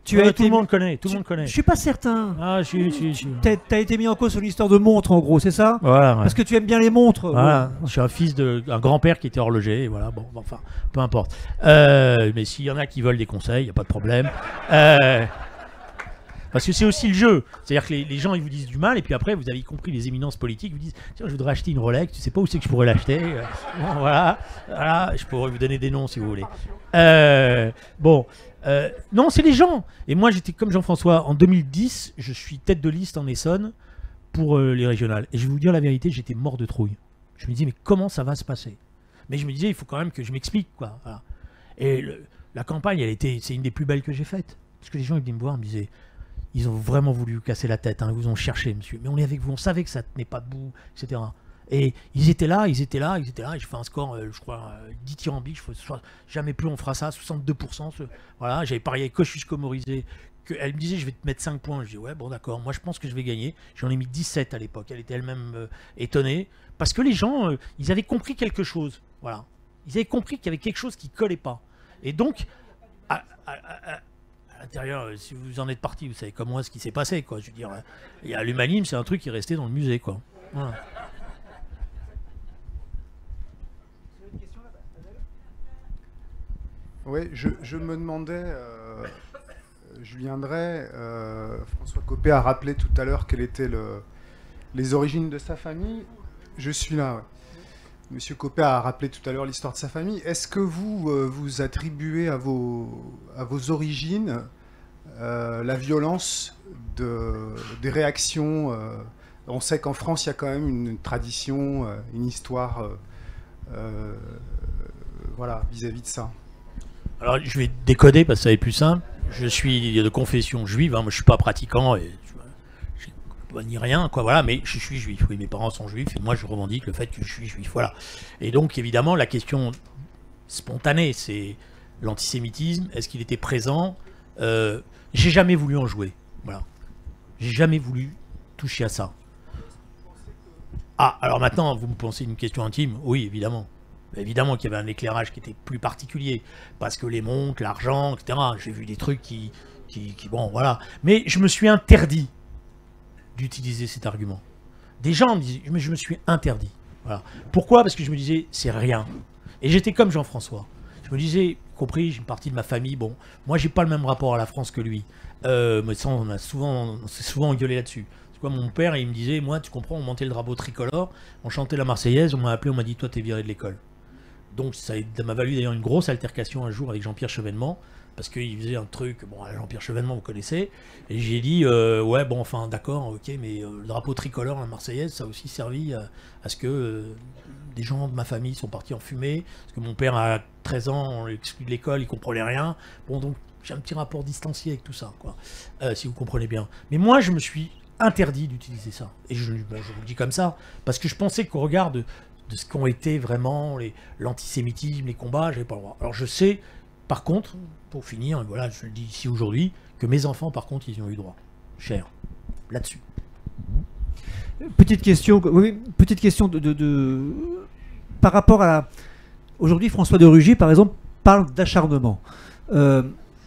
[SPEAKER 1] tu as
[SPEAKER 4] Tout
[SPEAKER 1] été.
[SPEAKER 4] le monde connaît, tout le monde connaît.
[SPEAKER 1] Je suis pas certain.
[SPEAKER 4] Ah, je suis.
[SPEAKER 1] T'as été mis en cause sur l'histoire de montres, en gros, c'est ça?
[SPEAKER 4] Voilà, ouais.
[SPEAKER 1] Parce que tu aimes bien les montres.
[SPEAKER 4] Voilà, je suis un fils d'un grand-père qui était horloger, et voilà, bon, enfin, peu importe. Mais s'il y en a qui veulent des conseils, il n'y a pas de problème. Parce que c'est aussi le jeu. C'est-à-dire que les gens, ils vous disent du mal, et puis après, vous avez compris, les éminences politiques vous disent tiens, je voudrais acheter une Rolex, tu sais pas où c'est que je pourrais l'acheter. Bon, voilà, je pourrais vous donner des noms si vous voulez. Non, c'est les gens. Et moi, j'étais comme Jean-François. En 2010, je suis tête de liste en Essonne pour les régionales. Et je vais vous dire la vérité, j'étais mort de trouille. Je me disais, mais comment ça va se passer? Mais je me disais, il faut quand même que je m'explique, quoi. Voilà. Et la campagne, c'est une des plus belles que j'ai faites. Parce que les gens, ils venaient me voir, ils me disaient, ils ont vraiment voulu vous casser la tête, hein, ils vous ont cherché, monsieur. Mais on est avec vous, on savait que ça tenait pas debout, etc. Et ils étaient là, et je fais un score, je crois, dithyrambique, jamais plus on fera ça, 62%. Voilà, j'avais parié avec Kosciuszko Morizet, elle me disait, je vais te mettre 5 points. Je dis, ouais, bon, d'accord, moi je pense que je vais gagner. J'en ai mis 17 à l'époque, elle était elle-même étonnée, parce que les gens, ils avaient compris quelque chose, voilà. Ils avaient compris qu'il y avait quelque chose qui collait pas. Et donc, à l'intérieur, si vous en êtes parti, vous savez comment ce qui s'est passé, quoi. Je veux dire, il y a l'humanisme, c'est un truc qui est resté dans le musée, quoi. Voilà.
[SPEAKER 6] Oui, je me demandais, Julien Drey, François Copé a rappelé tout à l'heure quelles étaient les origines de sa famille. Je suis là, ouais. Monsieur Copé a rappelé tout à l'heure l'histoire de sa famille. Est-ce que vous attribuez à vos origines la violence des réactions on sait qu'en France, il y a quand même une tradition, une histoire voilà, vis-à-vis de ça. Alors,
[SPEAKER 4] je vais décoder parce que ça va être plus simple. Je suis de confession juive, hein. Moi je suis pas pratiquant et je nie rien, quoi, voilà, mais je suis juif. Oui, mes parents sont juifs et moi je revendique le fait que je suis juif, voilà. Et donc évidemment la question spontanée, c'est l'antisémitisme. Est-ce qu'il était présent? J'ai jamais voulu en jouer, voilà. J'ai jamais voulu toucher à ça. Ah, alors maintenant vous me pensez une question intime? Oui, évidemment. Évidemment qu'il y avait un éclairage qui était plus particulier, parce que les montres, l'argent, etc. J'ai vu des trucs qui bon, voilà. Mais je me suis interdit d'utiliser cet argument. Des gens me disaient, mais je me suis interdit. Voilà. Pourquoi? Parce que je me disais, c'est rien. Et j'étais comme Jean-François. Je me disais, compris, j'ai une partie de ma famille, bon, moi j'ai pas le même rapport à la France que lui. Mais ça, on s'est souvent engueulé là-dessus. Quoi, mon père, il me disait, moi, tu comprends, on montait le drapeau tricolore, on chantait la Marseillaise, on m'a appelé, on m'a dit, toi, t'es viré de l'école. Donc ça m'a valu d'ailleurs une grosse altercation un jour avec Jean-Pierre Chevènement, parce qu'il faisait un truc, bon, Jean-Pierre Chevènement, vous connaissez, et j'ai dit, ouais, bon, enfin, d'accord, ok, mais le drapeau tricolore, la Marseillaise, ça a aussi servi à ce que des gens de ma famille sont partis en fumée, parce que mon père, à 13 ans, on l'a exclu de l'école, il comprenait rien, bon, donc j'ai un petit rapport distancié avec tout ça, quoi, si vous comprenez bien. Mais moi, je me suis interdit d'utiliser ça, et je vous le dis comme ça, parce que je pensais qu'au regard de ce qu'ont été vraiment l'antisémitisme, les combats, j'avais pas le droit. Alors je sais, par contre, pour finir, voilà, je le dis ici aujourd'hui, que mes enfants, par contre, ils y ont eu droit. Cher. Là-dessus.
[SPEAKER 1] Petite question, oui, petite question par rapport à Aujourd'hui, François de Rugy, par exemple, parle d'acharnement.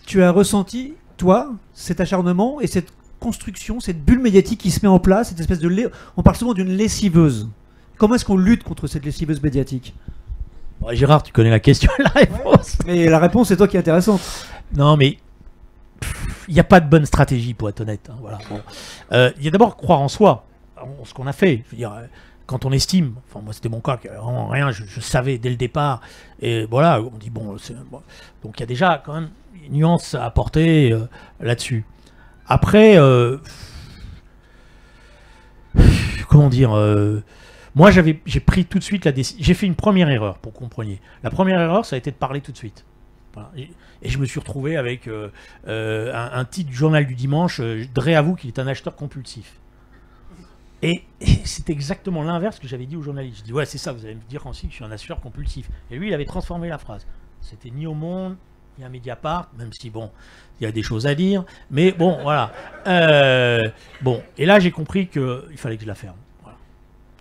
[SPEAKER 1] Tu as ressenti, toi, cet acharnement et cette construction, cette bulle médiatique qui se met en place, cette espèce de... On parle souvent d'une lessiveuse. Comment est-ce qu'on lutte contre cette lessiveuse médiatique?
[SPEAKER 4] Bon, Gérard, tu connais la question et la réponse.
[SPEAKER 1] Mais la réponse, c'est toi qui est intéressante.
[SPEAKER 4] Non, mais il n'y a pas de bonne stratégie, pour être honnête. Hein, voilà. Bon. Il y a d'abord croire en soi, en ce qu'on a fait. Je veux dire, quand on estime, enfin moi c'était mon cas, vraiment rien, je savais dès le départ, et voilà, on dit bon, bon. Donc il y a déjà quand même une nuance à apporter là-dessus. Après, comment dire, moi j'ai pris tout de suite la décision, j'ai fait une première erreur, pour que vous compreniez. La première erreur, ça a été de parler tout de suite. Voilà. Et je me suis retrouvé avec un titre du journal du dimanche, Dre avoue qu'il est un acheteur compulsif. Et c'est exactement l'inverse que j'avais dit au journaliste. Je dis ouais, c'est ça, vous allez me dire aussi que je suis un acheteur compulsif. Et lui, il avait transformé la phrase. C'était ni au Monde, ni à Mediapart, même si bon, il y a des choses à dire. Mais bon, voilà. Bon, et là, j'ai compris qu'il fallait que je la ferme. Voilà.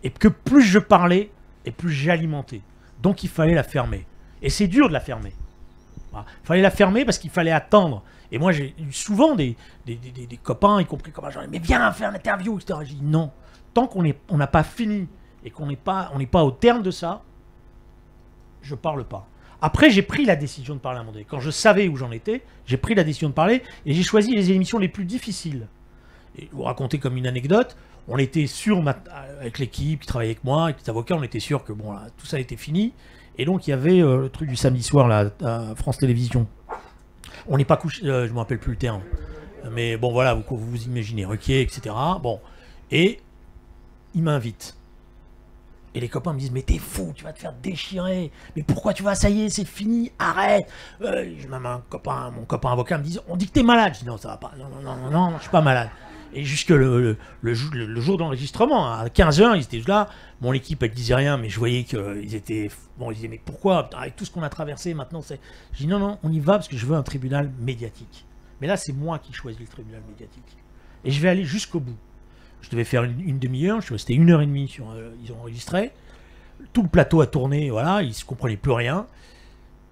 [SPEAKER 4] Et que plus je parlais, et plus j'alimentais. Donc il fallait la fermer. Et c'est dur de la fermer. Voilà. Il fallait la fermer parce qu'il fallait attendre. Et moi, j'ai eu souvent des copains, y compris comme agent, mais viens faire une interview, etc. J'ai dit non. Tant qu'on n'a pas fini et qu'on n'est pas au terme de ça, je parle pas. Après, j'ai pris la décision de parler à un moment donné. Quand je savais où j'en étais, j'ai pris la décision de parler et j'ai choisi les émissions les plus difficiles. Et vous racontez comme une anecdote, on était sûr, avec l'équipe qui travaillait avec moi, avec les avocats, on était sûr que bon, là, tout ça était fini. Et donc, il y avait le truc du samedi soir là, à France Télévisions. On n'est pas couché, je ne me rappelle plus le terme. Mais bon, voilà, vous imaginez, Ruquier, etc. Bon, et il m'invite. Et les copains me disent, mais t'es fou, tu vas te faire déchirer. Mais pourquoi tu vas, ça y est, c'est fini, arrête. Même mon copain avocat me dit, on dit que t'es malade. Je dis, non, ça va pas, non, je suis pas malade. Et jusque le jour d'enregistrement, à 15h, ils étaient là. Bon, l'équipe, elle disait rien, mais je voyais qu'ils étaient... Bon, ils disaient, mais pourquoi, avec tout ce qu'on a traversé, maintenant, c'est... Je dis, non, on y va parce que je veux un tribunal médiatique. Mais là, c'est moi qui choisis le tribunal médiatique. Et je vais aller jusqu'au bout. Je devais faire une demi-heure, je suis resté 1h30 sur... ils ont enregistré. Tout le plateau a tourné, voilà, ils ne se comprenaient plus rien.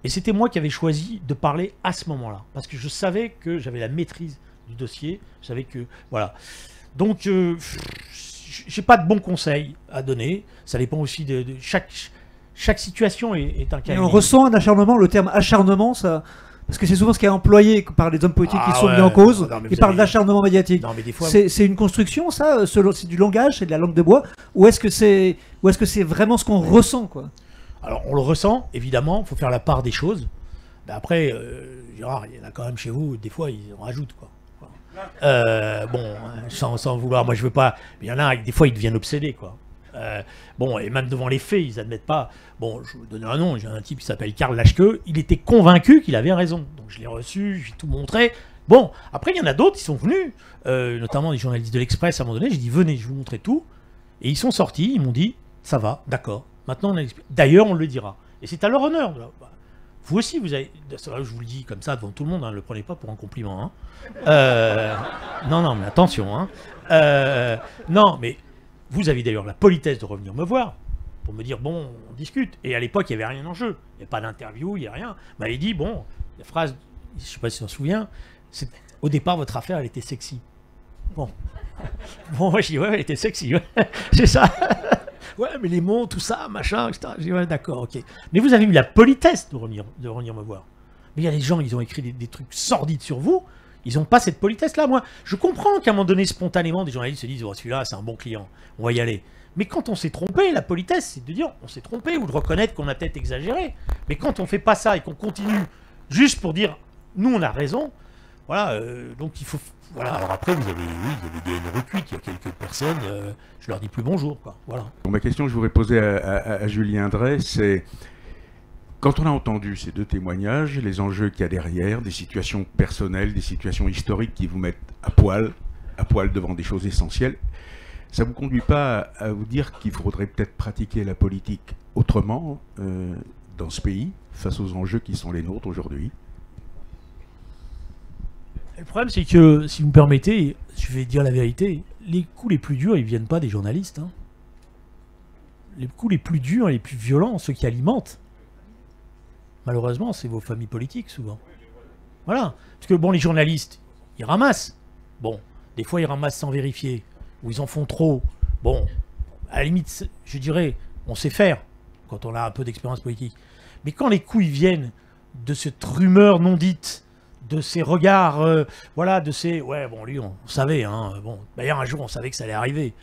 [SPEAKER 4] Et c'était moi qui avais choisi de parler à ce moment-là. Parce que je savais que j'avais la maîtrise du dossier. Je savais que... Voilà. Donc, j'ai pas de bons conseils à donner. Ça dépend aussi de chaque situation est un cas.
[SPEAKER 1] Et on ressent un acharnement, le terme acharnement, ça... Parce que c'est souvent ce qui est employé par les hommes politiques qui sont mis en cause. Ils parlent d'acharnement médiatique. C'est une construction, ça? C'est du langage, c'est de la langue de bois? Ou est-ce que c'est vraiment ce qu'on ressent, quoi? Alors, on le ressent, évidemment. Il faut faire la part des choses. Mais après, Gérard, il y en a quand même chez vous, des fois, ils en rajoutent, quoi. Bon, sans vouloir, moi je veux pas... Il y en a, des fois, ils deviennent obsédés, quoi. Bon, et même devant les faits, ils admettent pas. Bon, je vais vous donner un nom, j'ai un type qui s'appelle Karl Lachke, il était convaincu qu'il avait raison. Donc je l'ai reçu, j'ai tout montré. Bon, après il y en a d'autres qui sont venus, notamment des journalistes de l'Express à un moment donné, j'ai dit venez, je vais vous montrer tout. Et ils sont sortis, ils m'ont dit ça va, d'accord. Maintenant on a l'expliqué. D'ailleurs on le dira. Et c'est à leur honneur. Vous aussi, vous avez. C'est vrai que je vous le dis comme ça devant tout le monde, hein, ne le prenez pas pour un compliment. Hein. Non, mais attention. Hein. Non, mais. Vous avez d'ailleurs la politesse de revenir me voir pour me dire, bon, on discute. Et à l'époque, il n'y avait rien en jeu. Il n'y a pas d'interview, il n'y a rien. Il m'avait dit, bon, la phrase, je ne sais pas si on se souvient, c'est au départ, votre affaire, elle était sexy. Bon, moi, je dis, ouais, elle était sexy. Ouais. C'est ça. Ouais, mais les mots, tout ça, machin, etc. Je dis, ouais, d'accord, ok. Mais vous avez eu la politesse de revenir me voir. Mais il y a des gens, ils ont écrit des trucs sordides sur vous. Ils n'ont pas cette politesse-là. Moi, je comprends qu'à un moment donné, spontanément, des journalistes se disent oh, celui-là, c'est un bon client, on va y aller. Mais quand on s'est trompé, la politesse, c'est de dire on s'est trompé ou de reconnaître qu'on a peut-être exagéré. Mais quand on ne fait pas ça et qu'on continue juste pour dire nous, on a raison, voilà, donc il faut. Voilà. Alors après, vous avez des haines recuites. Il y a quelques personnes, je leur dis plus bonjour. Quoi. Voilà.
[SPEAKER 7] Bon, ma question que je voudrais poser à Julien Dray, c'est. Quand on a entendu ces deux témoignages, les enjeux qu'il y a derrière, des situations personnelles, des situations historiques qui vous mettent à poil devant des choses essentielles, ça ne vous conduit pas à vous dire qu'il faudrait peut-être pratiquer la politique autrement dans ce pays, face aux enjeux qui sont les nôtres aujourd'hui?
[SPEAKER 4] Le problème, c'est que, si vous me permettez, je vais dire la vérité, les coups les plus durs, ils ne viennent pas des journalistes. Hein. Les coups les plus durs et les plus violents, ceux qui alimentent, Malheureusement, c'est vos familles politiques, souvent. Voilà. Parce que, bon, les journalistes, ils ramassent. Bon, des fois, ils ramassent sans vérifier. Ou ils en font trop. Bon, à la limite, je dirais, on sait faire, quand on a un peu d'expérience politique. Mais quand les couilles viennent de cette rumeur non dite, de ces regards, voilà, de ces... Ouais, bon, lui, on savait, hein, bon, d'ailleurs, un jour, on savait que ça allait arriver.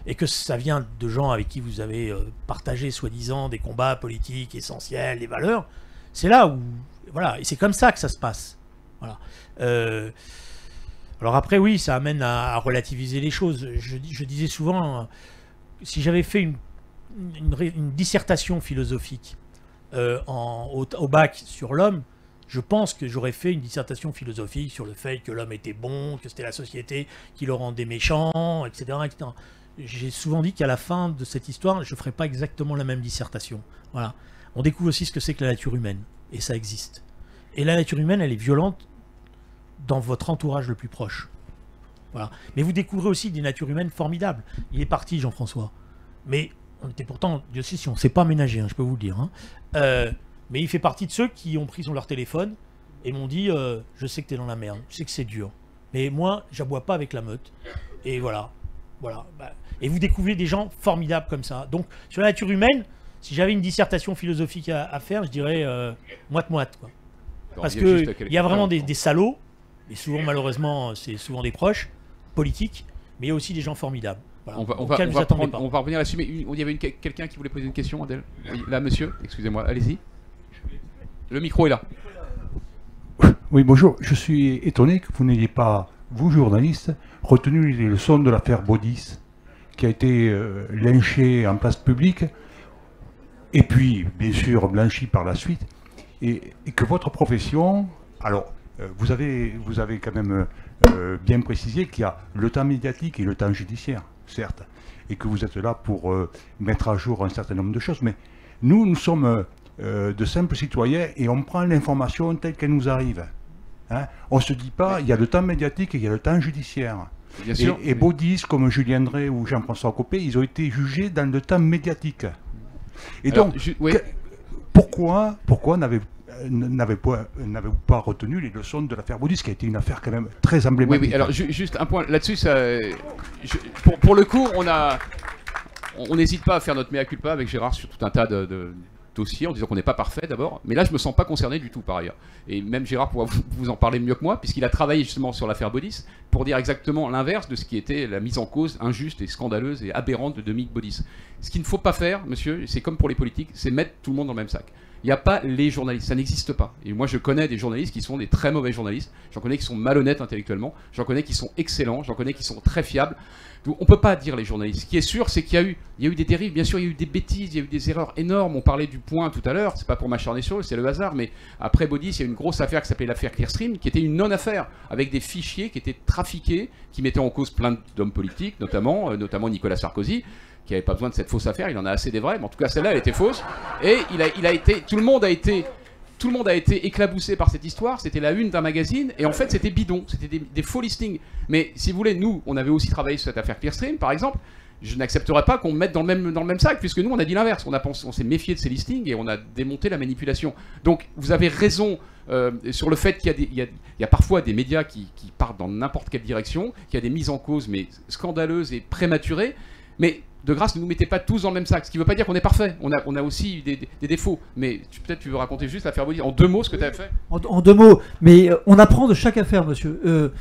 [SPEAKER 4] Et que ça vient de gens avec qui vous avez partagé, soi-disant, des combats politiques essentiels, des valeurs. C'est là où... Voilà, et c'est comme ça que ça se passe. Voilà. Alors après, oui, ça amène à relativiser les choses. Je disais souvent, si j'avais fait une dissertation philosophique au bac sur l'homme, je pense que j'aurais fait une dissertation philosophique sur le fait que l'homme était bon, que c'était la société qui le rendait méchant, etc. etc. J'ai souvent dit qu'à la fin de cette histoire, je ne ferai pas exactement la même dissertation. Voilà. On découvre aussi ce que c'est que la nature humaine, et ça existe. Et la nature humaine, elle est violente dans votre entourage le plus proche. Voilà. Mais vous découvrez aussi des natures humaines formidables. Il est parti, Jean-François. Mais on était pourtant, Dieu sait si on ne s'est pas ménagé, hein, je peux vous le dire. Hein. Mais il fait partie de ceux qui ont pris sur leur téléphone et m'ont dit je sais que tu es dans la merde, je sais que c'est dur. Mais moi, j'aboie pas avec la meute. Et voilà. Voilà. Bah, et vous découvrez des gens formidables comme ça. Donc, sur la nature humaine, si j'avais une dissertation philosophique à faire, je dirais moite-moite. Quoi. Parce qu'il y a vraiment des salauds, et souvent, malheureusement, c'est souvent des proches, politiques, mais il y a aussi des gens formidables. Voilà.
[SPEAKER 3] On va revenir là-dessus, mais il y avait quelqu'un qui voulait poser une question, Adèle. Oui, là, monsieur, excusez-moi, allez-y. Le micro est là.
[SPEAKER 8] Oui, bonjour. Je suis étonné que vous n'ayez pas, vous, journaliste, retenu les leçons de l'affaire Baudis, qui a été lynché en place publique, et puis, bien sûr, blanchi par la suite, et que votre profession... Alors, vous avez quand même bien précisé qu'il y a le temps médiatique et le temps judiciaire, certes, et que vous êtes là pour mettre à jour un certain nombre de choses, mais nous sommes de simples citoyens et on prend l'information telle qu'elle nous arrive. Hein. On ne se dit pas, il y a le temps médiatique et il y a le temps judiciaire.
[SPEAKER 3] Bien sûr,
[SPEAKER 8] et Baudis, comme Julien Drey ou Jean-François Copé, ils ont été jugés dans le temps médiatique. Et alors, donc, pourquoi n'avez-vous pas retenu les leçons de l'affaire Baudis, qui a été une affaire quand même très emblématique?
[SPEAKER 3] Oui, alors juste un point là-dessus, pour le coup, on n'hésite pas à faire notre mea culpa avec Gérard sur tout un tas de dossiers, en disant qu'on n'est pas parfait d'abord, mais là je me sens pas concerné du tout par ailleurs. Et même Gérard pourra vous en parler mieux que moi, puisqu'il a travaillé justement sur l'affaire Baudis, pour dire exactement l'inverse de ce qui était la mise en cause injuste et scandaleuse et aberrante de Dominique Baudis. Ce qu'il ne faut pas faire, monsieur, c'est comme pour les politiques, c'est mettre tout le monde dans le même sac. Il n'y a pas les journalistes, ça n'existe pas. Et moi je connais des journalistes qui sont des très mauvais journalistes, j'en connais qui sont malhonnêtes intellectuellement, j'en connais qui sont excellents, j'en connais qui sont très fiables. Donc, on ne peut pas dire les journalistes. Ce qui est sûr, c'est qu'il y a eu des dérives, bien sûr il y a eu des bêtises, il y a eu des erreurs énormes. On parlait du Point tout à l'heure, c'est pas pour m'acharner sur eux, c'est le hasard, mais après Baudis, il y a eu une grosse affaire qui s'appelait l'affaire Clearstream, qui était une non-affaire, avec des fichiers qui étaient trafiqués, qui mettaient en cause plein d'hommes politiques, notamment Nicolas Sarkozy, qui n'avait pas besoin de cette fausse affaire, il en a assez des vraies, mais en tout cas celle-là elle était fausse, et tout le monde a été éclaboussé par cette histoire, c'était la une d'un magazine, et en fait c'était bidon, c'était des faux listings. Mais si vous voulez, nous, on avait aussi travaillé sur cette affaire Clearstream, par exemple, je n'accepterais pas qu'on me mette dans le même sac, puisque nous on a dit l'inverse, on s'est méfié de ces listings et on a démonté la manipulation. Donc vous avez raison sur le fait qu'il y a parfois des médias qui partent dans n'importe quelle direction, qu'il y a des mises en cause mais scandaleuses et prématurées, mais de grâce, ne nous mettez pas tous dans le même sac. Ce qui ne veut pas dire qu'on est parfait. On a aussi des défauts. Mais peut-être tu veux raconter juste l'affaire Baudis en 2 mots ce que tu as fait.
[SPEAKER 1] En 2 mots. Mais on apprend de chaque affaire, monsieur.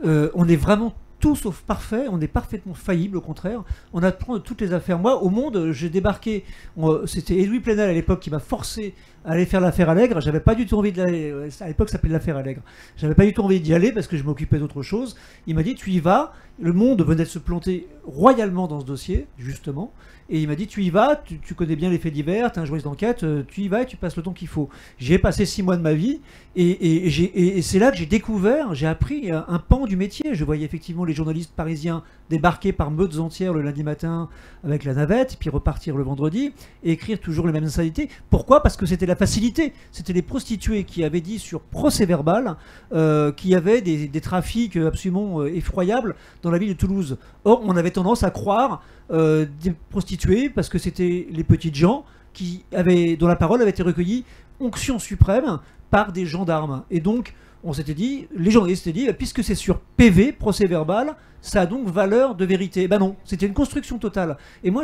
[SPEAKER 1] On est vraiment tout sauf parfait. On est parfaitement faillible, au contraire. On apprend de toutes les affaires. Moi, au Monde, j'ai débarqué. C'était Edoui Plenel à l'époque qui m'a forcé à aller faire l'affaire Allègre. J'avais pas du tout envie d'aller. À l'époque, ça s'appelait l'affaire Allègre. J'avais pas du tout envie d'y aller parce que je m'occupais d'autre chose. Il m'a dit tu y vas. Le Monde venait de se planter royalement dans ce dossier, justement. Et il m'a dit tu y vas, tu connais bien les faits divers, tu es un journaliste d'enquête, tu y vas et tu passes le temps qu'il faut. J'y ai passé 6 mois de ma vie et c'est là que j'ai découvert, j'ai appris un pan du métier. Je voyais effectivement les journalistes parisiens débarquer par meutes entières le lundi matin avec la navette, puis repartir le vendredi et écrire toujours les mêmes insanités. Pourquoi? Parce que c'était la facilité. C'était les prostituées qui avaient dit sur procès-verbal qu'il y avait des trafics absolument effroyables dans la ville de Toulouse. Or, on avait tendance à croire des prostituées parce que c'était les petites gens dont la parole avait été recueillie onction suprême par des gendarmes. Et donc, on s'était dit, les journalistes s'étaient dit, puisque c'est sur PV, procès verbal, ça a donc valeur de vérité. Ben non, c'était une construction totale. Et moi,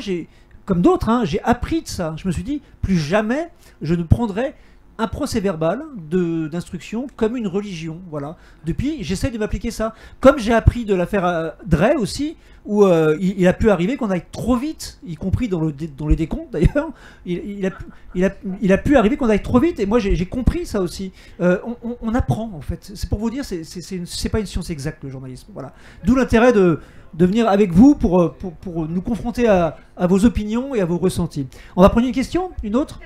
[SPEAKER 1] comme d'autres, hein, j'ai appris de ça. Je me suis dit, plus jamais je ne prendrai un procès verbal d'instruction comme une religion. Voilà. Depuis, j'essaie de m'appliquer ça. Comme j'ai appris de l'affaire Drey aussi, où il a pu arriver qu'on aille trop vite, y compris dans les décomptes d'ailleurs. Il a pu arriver qu'on aille trop vite, et moi j'ai compris ça aussi. On apprend en fait. C'est pour vous dire, c'est pas une science exacte le journalisme. Voilà. D'où l'intérêt de venir avec vous pour nous confronter à vos opinions et à vos ressentis. On va prendre une question, une autre.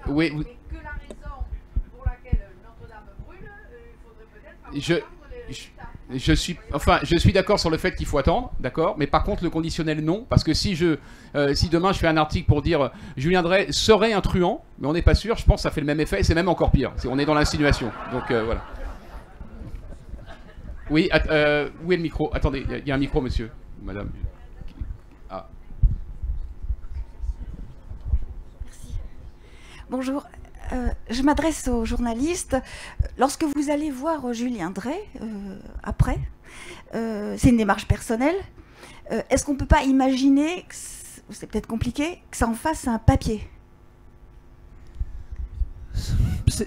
[SPEAKER 3] Oui. Je suis d'accord sur le fait qu'il faut attendre, d'accord, mais par contre le conditionnel non, parce que si demain je fais un article pour dire Julien Drey serait un truand, mais on n'est pas sûr, je pense que ça fait le même effet et c'est même encore pire. On est dans l'insinuation, donc voilà. Oui, où est le micro? Attendez, il y a un micro, monsieur, madame. Ah.
[SPEAKER 9] Bonjour, je m'adresse aux journalistes. Lorsque vous allez voir Julien Drey, après, c'est une démarche personnelle, est-ce qu'on ne peut pas imaginer, c'est peut-être compliqué, que ça en fasse un papier?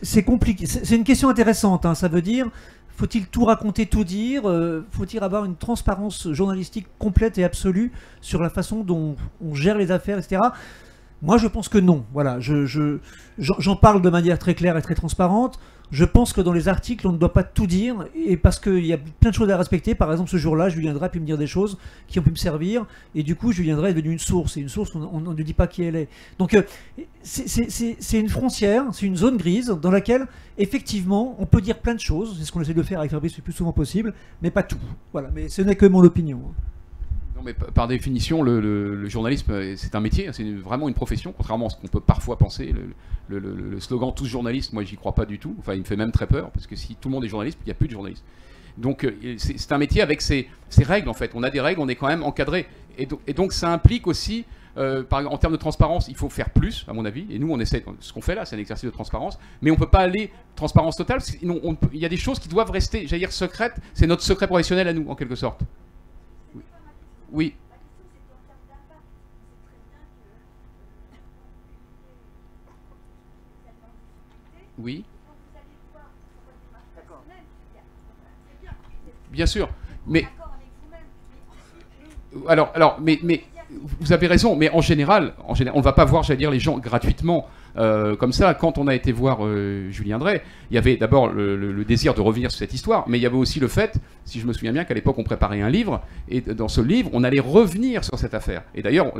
[SPEAKER 1] C'est compliqué, c'est une question intéressante, hein. Ça veut dire, faut-il tout raconter, tout dire? Faut-il avoir une transparence journalistique complète et absolue sur la façon dont on gère les affaires, etc. Moi, je pense que non. Voilà, j'en parle de manière très claire et très transparente. Je pense que dans les articles, on ne doit pas tout dire, et parce qu'il y a plein de choses à respecter. Par exemple, ce jour-là, Julien Drey a pu me dire des choses qui ont pu me servir, et du coup, Julien Drey est devenu une source. Et une source, on ne dit pas qui elle est. Donc, c'est une frontière, c'est une zone grise dans laquelle, effectivement, on peut dire plein de choses. C'est ce qu'on essaie de faire avec Fabrice le plus souvent possible, mais pas tout. Voilà, mais ce n'est que mon opinion.
[SPEAKER 3] Non, mais par définition, le journalisme, c'est un métier, c'est vraiment une profession, contrairement à ce qu'on peut parfois penser. Le slogan « tous journalistes », moi, j'y crois pas du tout. Enfin, il me fait même très peur, parce que si tout le monde est journaliste, il n'y a plus de journalistes. Donc, c'est un métier avec ses règles, en fait. On a des règles, on est quand même encadré. Et donc, ça implique aussi, en termes de transparence, il faut faire plus, à mon avis. Et nous, on essaie, ce qu'on fait là, c'est un exercice de transparence. Mais on ne peut pas aller transparence totale, parce qu'il y a des choses qui doivent rester, j'allais dire, secrètes. C'est notre secret professionnel à nous, en quelque sorte. Oui. Oui. Bien sûr. Mais mais vous avez raison. Mais en général, on ne va pas voir, j'allais dire, les gens gratuitement. Comme ça, quand on a été voir Julien Drey, il y avait d'abord le désir de revenir sur cette histoire, mais il y avait aussi le fait, si je me souviens bien, qu'à l'époque on préparait un livre, et dans ce livre, on allait revenir sur cette affaire. Et d'ailleurs,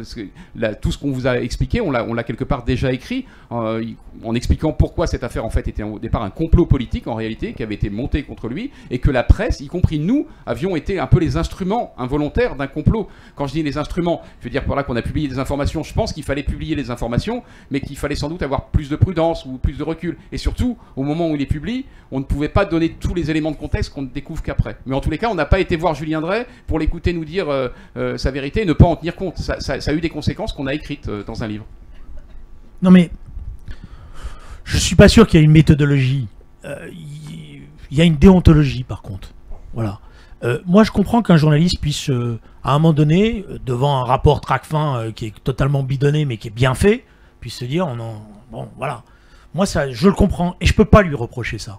[SPEAKER 3] tout ce qu'on vous a expliqué, on l'a quelque part déjà écrit, en expliquant pourquoi cette affaire en fait était au départ un complot politique en réalité, qui avait été monté contre lui, et que la presse, y compris nous, avions été un peu les instruments involontaires d'un complot. Quand je dis les instruments, je veux dire par là qu'on a publié des informations, je pense qu'il fallait publier les informations, mais qu'il fallait sans doute avoir plus de prudence ou plus de recul. Et surtout, au moment où il est publié, on ne pouvait pas donner tous les éléments de contexte qu'on ne découvre qu'après. Mais en tous les cas, on n'a pas été voir Julien Drey pour l'écouter nous dire sa vérité et ne pas en tenir compte. Ça a eu des conséquences qu'on a écrites dans un livre.
[SPEAKER 4] Non mais, je suis pas sûr qu'il y ait une méthodologie. Il y a une déontologie par contre. Voilà. Moi, je comprends qu'un journaliste puisse, à un moment donné, devant un rapport Tracfin qui est totalement bidonné mais qui est bien fait, puisse se dire, bon, voilà. Moi, ça, je le comprends et je peux pas lui reprocher ça.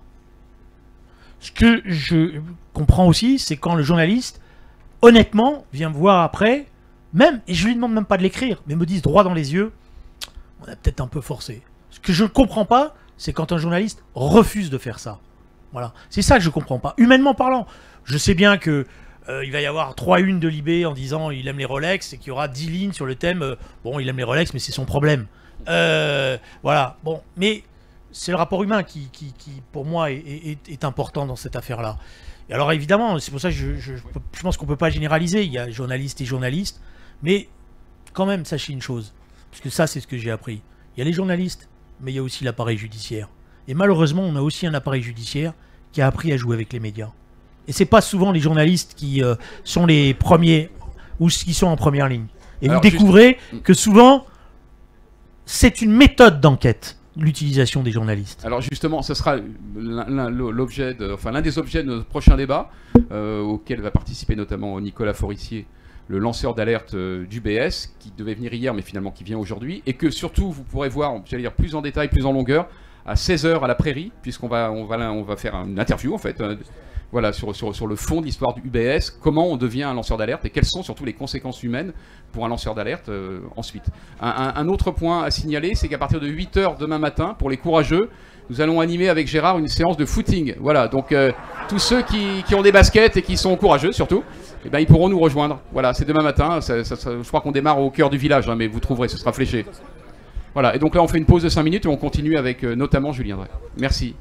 [SPEAKER 4] Ce que je comprends aussi, c'est quand le journaliste, honnêtement, vient me voir après, même, et je lui demande même pas de l'écrire, mais me dise droit dans les yeux, on a peut-être un peu forcé. Ce que je ne comprends pas, c'est quand un journaliste refuse de faire ça. Voilà. C'est ça que je comprends pas. Humainement parlant, je sais bien que il va y avoir 3 unes de Libé en disant il aime les Rolex et qu'il y aura 10 lignes sur le thème bon, il aime les Rolex, mais c'est son problème. Voilà. Bon, mais c'est le rapport humain qui pour moi, est important dans cette affaire-là. Et alors évidemment, c'est pour ça que je pense qu'on ne peut pas généraliser. Il y a journalistes et journalistes, mais quand même, sachez une chose, parce que ça, c'est ce que j'ai appris. Il y a les journalistes, mais il y a aussi l'appareil judiciaire. Et malheureusement, on a aussi un appareil judiciaire qui a appris à jouer avec les médias. Et c'est pas souvent les journalistes qui sont les premiers ou qui sont en première ligne. Et
[SPEAKER 3] Alors,
[SPEAKER 4] vous découvrez que souvent, c'est une méthode d'enquête, l'utilisation des journalistes.
[SPEAKER 3] Alors justement, ce sera l'un des objets de notre prochain débat, auquel va participer notamment Nicolas Forissier, le lanceur d'alerte d'UBS, qui devait venir hier, mais finalement qui vient aujourd'hui, et que surtout vous pourrez voir, j'allais dire plus en détail, plus en longueur, à 16h à la Prairie, puisqu'on va faire une interview en fait, voilà, sur le fond de l'histoire du UBS, comment on devient un lanceur d'alerte et quelles sont surtout les conséquences humaines pour un lanceur d'alerte ensuite. Un autre point à signaler, c'est qu'à partir de 8h demain matin, pour les courageux, nous allons animer avec Gérard une séance de footing. Voilà, donc tous ceux qui ont des baskets et qui sont courageux surtout, eh ben, ils pourront nous rejoindre. Voilà, c'est demain matin, je crois qu'on démarre au cœur du village, hein, mais vous trouverez, ce sera fléché. Voilà, et donc là on fait une pause de 5 minutes et on continue avec notamment Julien Drey. Merci.